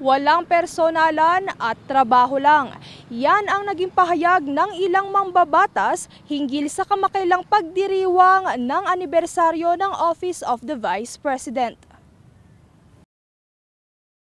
Walang personalan at trabaho lang. Yan ang naging pahayag ng ilang mambabatas hinggil sa kamakailang pagdiriwang ng anibersaryo ng Office of the Vice President.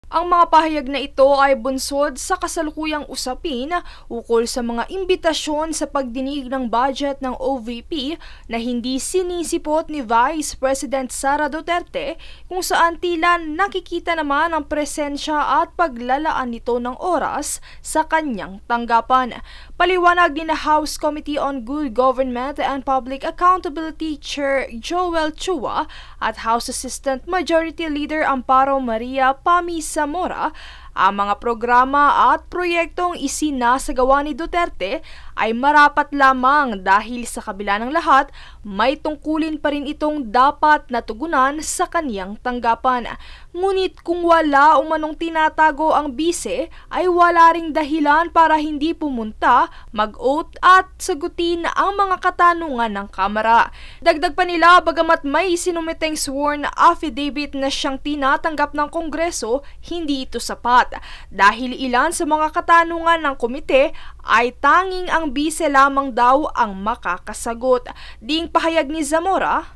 Ang mga pahayag na ito ay bunsod sa kasalukuyang usapin ukol sa mga imbitasyon sa pagdinig ng budget ng OVP na hindi sinisipot ni Vice President Sara Duterte, kung saan tila nakikita naman ang presensya at paglalaan nito ng oras sa kanyang tanggapan. Paliwanag ni House Committee on Good Government and Public Accountability Chair Joel Chua at House Assistant Majority Leader Amparo Maria Pamis Zamora, ang mga programa at proyektong isinasagawa ni Duterte ay marapat lamang dahil sa kabila ng lahat, may tungkulin pa rin itong dapat natugunan sa kaniyang tanggapan. Ngunit kung wala umanong tinatago ang bise, ay wala ring dahilan para hindi pumunta, mag-oath at sagutin ang mga katanungan ng Kamara. Dagdag pa nila, bagamat may sinumiteng sworn affidavit na siyang tinatanggap ng Kongreso, hindi ito sapat dahil ilan sa mga katanungan ng komite ay tanging ang bise lamang daw ang makakasagot. Ding pahayag ni Zamora,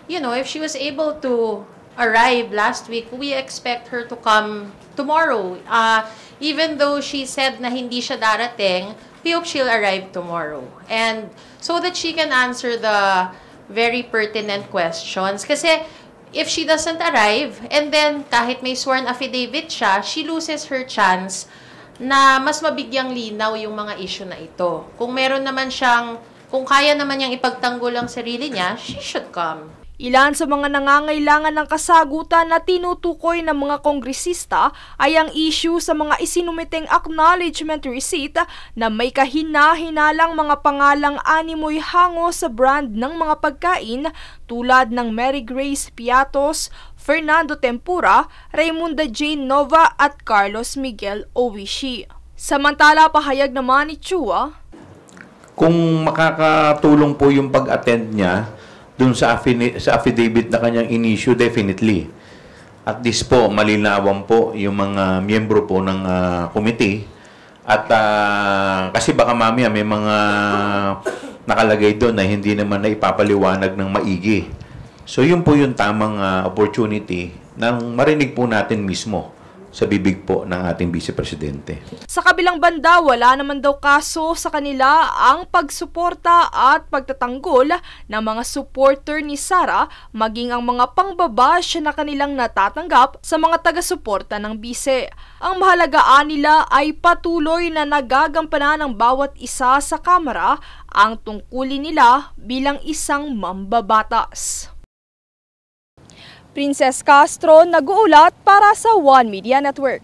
if she was able to arrive last week, we expect her to come tomorrow. Even though she said na hindi siya darating, we hope she'll arrive tomorrow. And so that she can answer the very pertinent questions. Kasi if she doesn't arrive, and then kahit may sworn affidavit siya, she loses her chance na mas mabigyang linaw yung mga issue na ito. Kung kaya naman niyang ipagtanggol ang sarili niya, she should come. Ilan sa mga nangangailangan ng kasagutan na tinutukoy ng mga kongresista ay ang issue sa mga isinumiteng acknowledgement receipt na may kahina-hinalang mga pangalang animoy hango sa brand ng mga pagkain tulad ng Mary Grace Piatos, Fernando Tempura, Raymunda Jane Nova at Carlos Miguel Owishi. Samantala, pahayag naman ni Chua, kung makakatulong po yung pag-attend niya dun sa affidavit na kanyang in-issue, definitely. At this po, malinawan po yung mga miyembro po ng committee. At kasi baka mamaya may mga nakalagay doon na hindi naman na ipapaliwanag ng maigi. So yun po yung tamang opportunity nang marinig po natin mismo sa bibig po ng ating Vice Presidente. Sa kabilang banda, wala naman daw kaso sa kanila ang pagsuporta at pagtatanggol ng mga supporter ni Sara, maging ang mga pangbabash na kanilang natatanggap sa mga taga-suporta ng bise. Ang mahalagaan nila ay patuloy na nagagampanan ng bawat isa sa Kamara ang tungkulin nila bilang isang mambabatas. Princess Castro, nag-uulat para sa One Media Network.